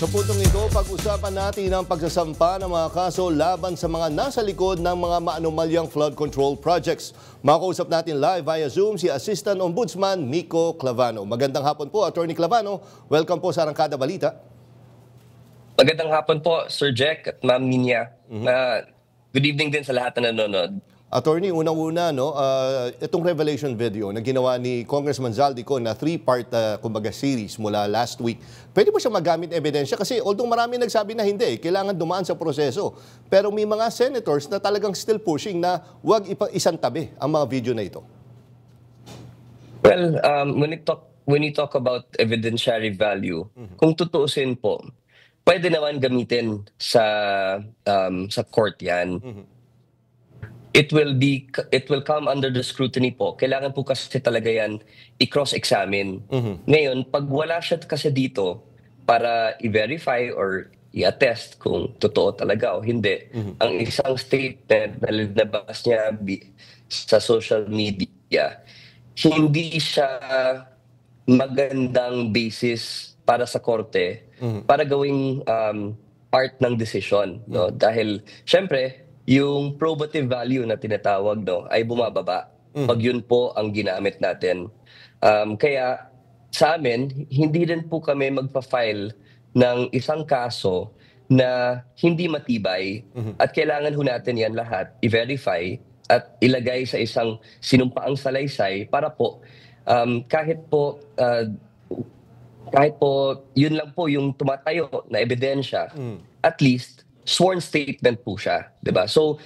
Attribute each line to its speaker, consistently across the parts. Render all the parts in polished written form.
Speaker 1: Sa puntong ito, pag-usapan natin ang pagsasampa ng mga kaso laban sa mga nasa likod ng mga maanomalyang flood control projects. Makausap natin live via Zoom si Assistant Ombudsman Nico Clavano. Magandang hapon po, Attorney Clavano. Welcome po sa Arangkada Balita.
Speaker 2: Magandang hapon po, Sir Jack at Ma'am Ninya. Good evening din sa lahat na nanonood.
Speaker 1: Attorney, unang-una, itong revelation video na ginawa ni Congressman Zaldico na 3-part kumbaga series mula last week, pwede po siya magamit ebidensya? Kasi although marami nagsabi na hindi, kailangan dumaan sa proseso. Pero may mga senators na talagang still pushing na huwag isantabi ang mga video na ito.
Speaker 2: Well, when you talk about evidentiary value, kung tutuusin po, pwede naman gamitin sa court yan. It will come under the scrutiny po. Kailangan po kasi talaga yan i-cross-examine. Ngayon, pag wala siya kasi dito para i-verify or i-attest kung totoo talaga o hindi, ang isang statement na linabas niya sa social media, hindi siya magandang basis para sa korte para gawing part ng decision. No? Dahil, syempre, yung probative value na tinatawag ay bumababa pag yun po ang ginamit natin. Kaya sa amin, hindi rin po kami magpa-file ng isang kaso na hindi matibay at kailangan ho natin yan lahat i-verify at ilagay sa isang sinumpaang salaysay para po kahit po yun lang po yung tumatayo na ebidensya, at least sworn statement po siya, 'di ba? So,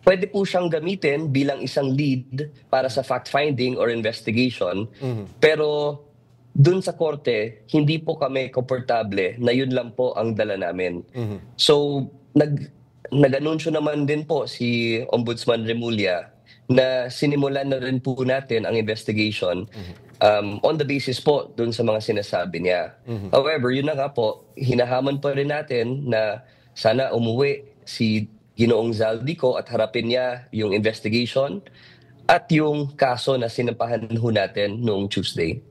Speaker 2: pwede po siyang gamitin bilang isang lead para sa fact-finding or investigation. Pero dun sa korte, hindi po kami komportable na yun lang po ang dala namin. So, nag-anunsyo naman din po si Ombudsman Remulla na sinimulan na rin po natin ang investigation on the basis po dun sa mga sinasabi niya. However, yun na nga po, hinahamon pa rin natin na sana umuwi si Ginoong Zaldico at harapin niya yung investigation at yung kaso na sinampahan ho natin noong Tuesday.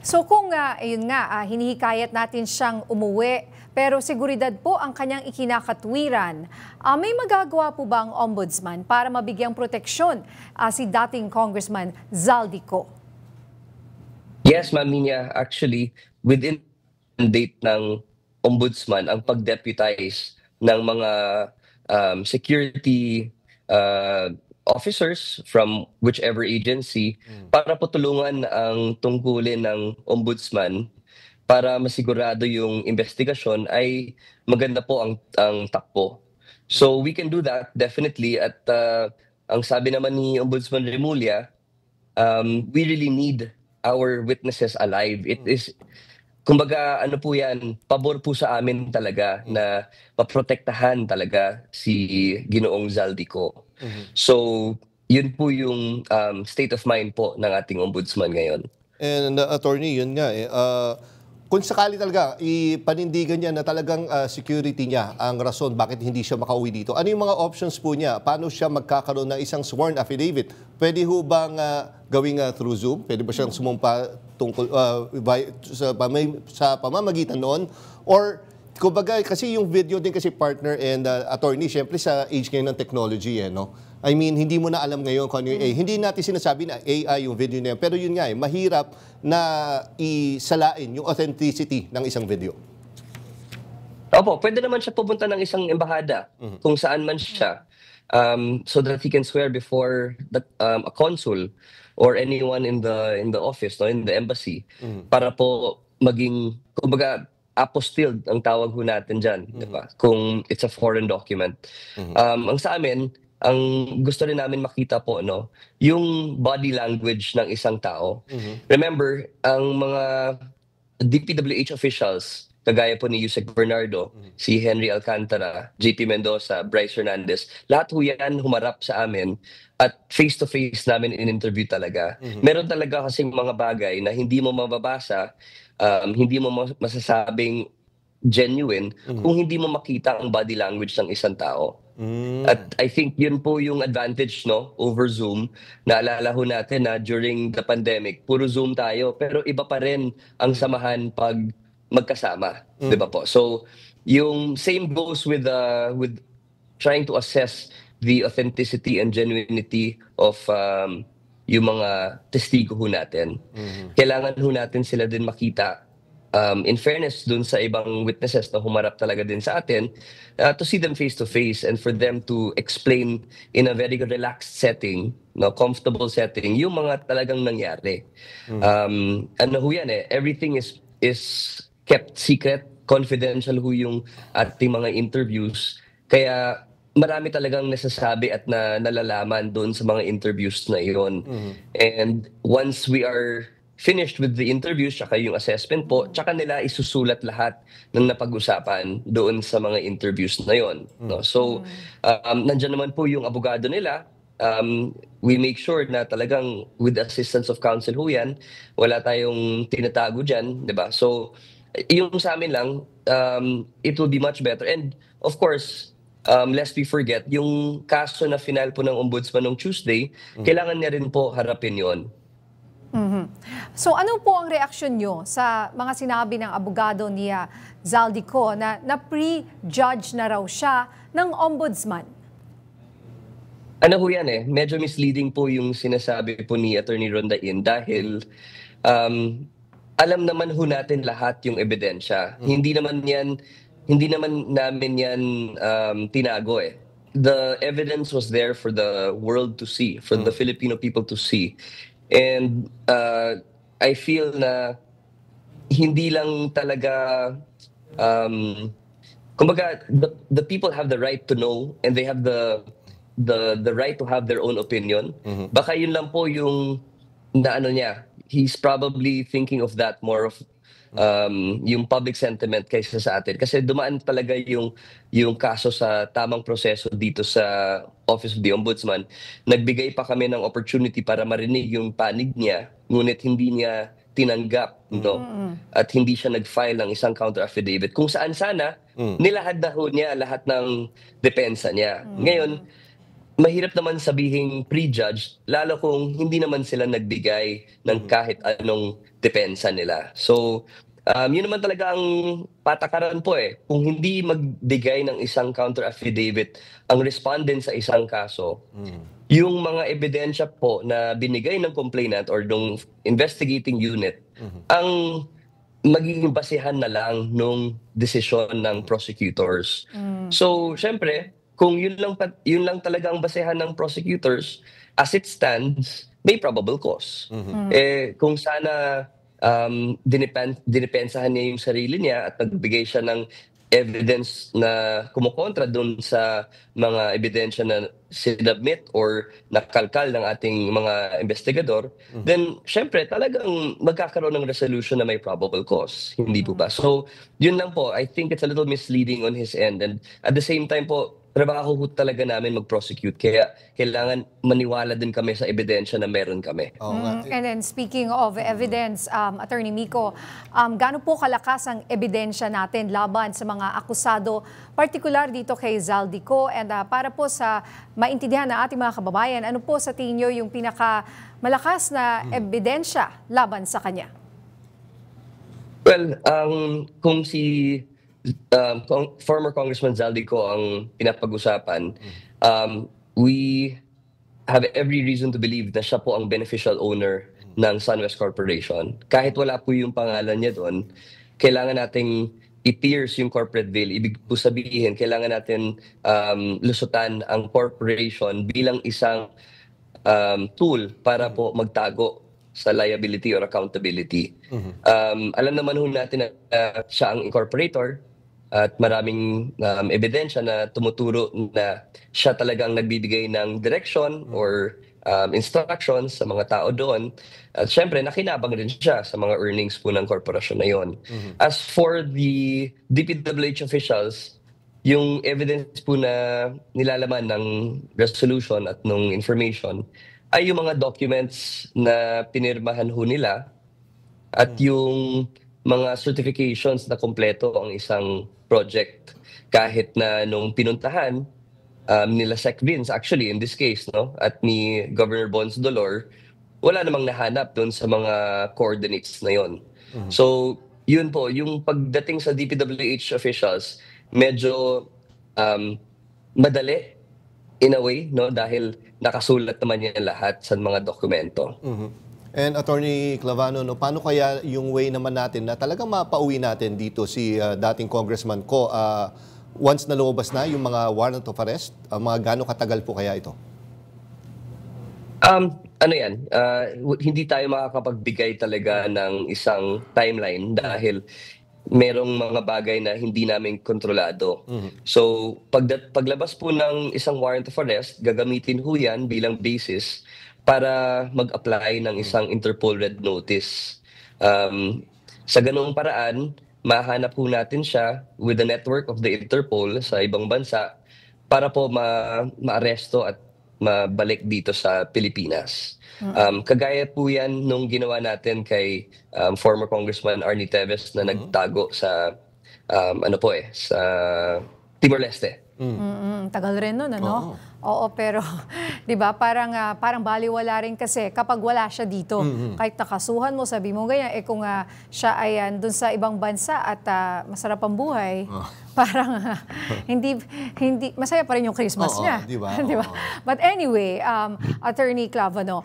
Speaker 3: So kung ayun nga, hinihikayat natin siyang umuwi, pero seguridad po ang kanyang ikinakatwiran, may magagawa po ba ang ombudsman para mabigyang proteksyon si dating Congressman Zaldico?
Speaker 2: Yes, Ma'am Ninya, actually, within the mandate ng ombudsman ang pag-deputize ng mga security officers from whichever agency para po tulungan ang tungkulin ng ombudsman para masigurado yung investigasyon ay maganda po ang takbo. So we can do that definitely at ang sabi naman ni Ombudsman Remulla, we really need our witnesses alive. It is, kumbaga, ano po yan, pabor po sa amin talaga na maprotektahan talaga si Ginoong Zaldico. So, yun po yung state of mind po ng ating ombudsman ngayon.
Speaker 1: And attorney, yun nga kung sakali talaga ipanindigan niya na talagang security niya ang rason bakit hindi siya makauwi dito, ano yung mga options po niya? Paano siya magkakaroon ng isang sworn affidavit? Pwede ho bang gawing through Zoom? Pwede ba siyang sumumpa tungkol sa pamamagitan noon? Or kumbaga, kasi yung video din kasi partner and attorney, syempre sa age ngayon ng technology, no? I mean, hindi mo na alam ngayon kung ano yung AI. Hindi natin sinasabi na AI yung video na yan. Pero yun nga, mahirap na isalain yung authenticity ng isang video.
Speaker 2: Opo, pwede naman siya pupunta ng isang embahada kung saan man siya so that he can swear before a consul or anyone in the office, no, in the embassy, para po maging, kumbaga, apostilled ang tawag ho natin dyan, di ba? Kung it's a foreign document. Ang sa amin, ang gusto rin namin makita po, no, yung body language ng isang tao. Remember, ang mga DPWH officials, kagaya po ni Yusek Bernardo, si Henry Alcantara, JP Mendoza, Bryce Hernandez, lahat ho yan humarap sa amin at face-to-face namin in-interview talaga. Meron talaga kasing mga bagay na hindi mo mababasa, hindi mo masasabing genuine kung hindi mo makita ang body language ng isang tao. At I think yun po yung advantage, no, over Zoom. Naalala ho natin na during the pandemic, puro Zoom tayo, pero iba pa rin ang samahan pag magkasama, 'di ba po? So, yung same goes with trying to assess the authenticity and genuinity of yung mga testigo ho natin. Kailangan ho natin sila din makita, in fairness dun sa ibang witnesses na humarap talaga din sa atin, to see them face to face and for them to explain in a very relaxed setting, no, comfortable setting, yung mga talagang nangyari. Ano ho yan everything is kept secret, confidential ho yung ating mga interviews. Kaya marami talagang nasasabi at nalalaman doon sa mga interviews na iyon. And once we are finished with the interviews, tsaka yung assessment po, tsaka nila isusulat lahat ng napag-usapan doon sa mga interviews na yon. No? So, nandyan naman po yung abogado nila. We make sure na talagang with the assistance of counsel ho yan, wala tayong tinatago dyan, di ba? So, yung sa amin lang, it will be much better. And of course, lest we forget, yung kaso na final po ng ombudsman noong Tuesday, kailangan niya rin po harapin yon.
Speaker 3: So ano po ang reaksyon nyo sa mga sinabi ng abogado ni Zaldico na pre-judge na raw siya ng ombudsman?
Speaker 2: Ano ho yan medyo misleading po yung sinasabi po ni Attorney Rondain dahil alam naman ho natin lahat yung ebidensya. Hindi naman namin yan tinago The evidence was there for the world to see, for the Filipino people to see. And I feel na hindi lang talaga kumbaga the people have the right to know and they have the right to have their own opinion. Baka yun lang po yung naano niya. He's probably thinking of that more of yung public sentiment kaysa sa atin kasi dumaan talaga yung kaso sa tamang proseso dito sa Office of the Ombudsman. Nagbigay pa kami ng opportunity para marinig yung panig niya, ngunit hindi niya tinanggap, no? At hindi siya nag-file ng isang counter affidavit kung saan sana nilahad na ho niya lahat ng depensa niya. Ngayon, mahirap naman sabihing prejudged, lalo kung hindi naman sila nagbigay ng kahit anong depensa nila. So, yun naman talaga ang patakaran po Kung hindi magbigay ng isang counter affidavit ang respondent sa isang kaso, yung mga ebidensya po na binigay ng complainant or ng investigating unit, ang magiging basehan na lang nung desisyon ng prosecutors. So, syempre, kung yun lang talaga ang basehan ng prosecutors, as it stands, may probable cause. Kung sana dinipensahan niya yung sarili niya at nagbigay siya ng evidence na kumukontra dun sa mga ebidensya na sinubmit or nakalkal ng ating mga investigador, then syempre talagang magkakaroon ng resolution na may probable cause. Hindi po ba? So, yun lang po. I think it's a little misleading on his end. And at the same time po, trabaho ho talaga namin mag-prosecute. Kaya kailangan maniwala din kami sa ebidensya na meron kami.
Speaker 3: And then speaking of evidence, Attorney Mico, gaano po kalakas ang ebidensya natin laban sa mga akusado, particular dito kay Zaldico? And para po sa maintindihan ng ating mga kababayan, ano po sa tingin nyo yung pinakamalakas na ebidensya laban sa kanya?
Speaker 2: Well, kung si former Congressman Zaldico ang pinapag-usapan, we have every reason to believe na siya po ang beneficial owner ng SunWest Corporation. Kahit wala po yung pangalan niya doon, kailangan nating i-pierce yung corporate veil. Ibig po sabihin, kailangan natin lusutan ang corporation bilang isang tool para po magtago sa liability or accountability. Alam naman ho natin na siya ang incorporator at maraming ebidensya na tumuturo na siya talagang nagbibigay ng direction or instructions sa mga tao doon. At syempre, nakinabang rin siya sa mga earnings po ng korporasyon na yon. As for the DPWH officials, yung evidence po na nilalaman ng resolution at ng information ay yung mga documents na pinirmahan ho nila at yung mga certifications na kompleto ang isang project. Kahit na nung pinuntahan nila Sec Vince, actually in this case, no, at ni Governor Bons Dolor, wala namang nahanap doon sa mga coordinates na yon. So, yun po, yung pagdating sa DPWH officials, medyo madali in a way, no? Dahil nakasulat naman yan lahat sa mga dokumento.
Speaker 1: And Attorney Clavano, no, paano kaya yung way naman natin na talagang mapauwi natin dito si dating Congressman Ko once na lumabas na yung mga warrant of arrest? Mga gaano katagal po kaya ito?
Speaker 2: Ano yan, hindi tayo makakapagbigay talaga ng isang timeline dahil merong mga bagay na hindi namin kontrolado. So, paglabas po ng isang warrant of arrest, gagamitin ho yan bilang basis para mag-apply ng isang Interpol Red Notice. Sa ganung paraan, mahanap po natin siya with the network of the Interpol sa ibang bansa para po ma-aresto at mabalik dito sa Pilipinas. Kagaya po yan nung ginawa natin kay former Congressman Arnie Teves na nagtago sa sa Timor-Leste.
Speaker 3: Tagal rin nun, ano? Oo, pero 'di ba, parang baliwala rin kasi kapag wala siya dito. Kahit nakasuhan mo, sabi mo ganyan, kung siya ay doon sa ibang bansa at masarap ang buhay, parang hindi masaya pa rin yung Christmas niya.
Speaker 1: Di ba?
Speaker 3: Di ba? But anyway, Attorney Clavano,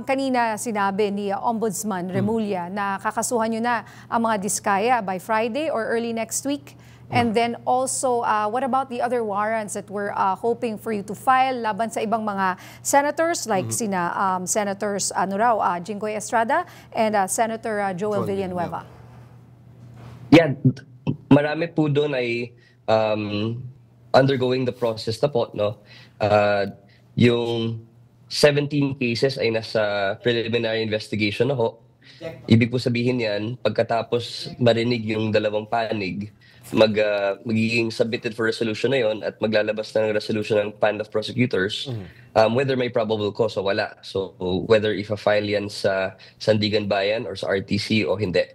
Speaker 3: kanina sinabi ni Ombudsman Remulla na kakasuhan niyo na ang mga diskaya by Friday or early next week. And then also, what about the other warrants that we're hoping for you to file laban sa ibang mga senators like sina Senators Jinggoy Estrada and Senator Joel Villanueva?
Speaker 2: Yan, marami po doon ay undergoing the process na po, no? Yung 17 cases ay nasa preliminary investigation na ho. Ibig po sabihin yan, pagkatapos marinig yung dalawang panig, magiging submitted for resolution na yon at maglalabas ng resolution ng panel of prosecutors whether may probable cause o wala. So whether i-file yan sa Sandigan Bayan or sa RTC o hindi.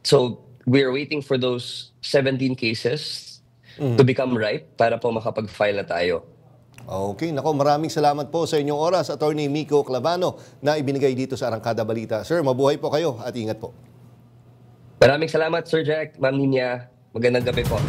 Speaker 2: So we're waiting for those 17 cases to become ripe para po makapag-file na tayo.
Speaker 1: Okay, nako, maraming salamat po sa inyong oras, Attorney Miko Clavano, na ibinigay dito sa Arangkada Balita. Sir, mabuhay po kayo at ingat po.
Speaker 2: Maraming salamat, Sir Jack, Ma'am Ninya. Magandang gabi po.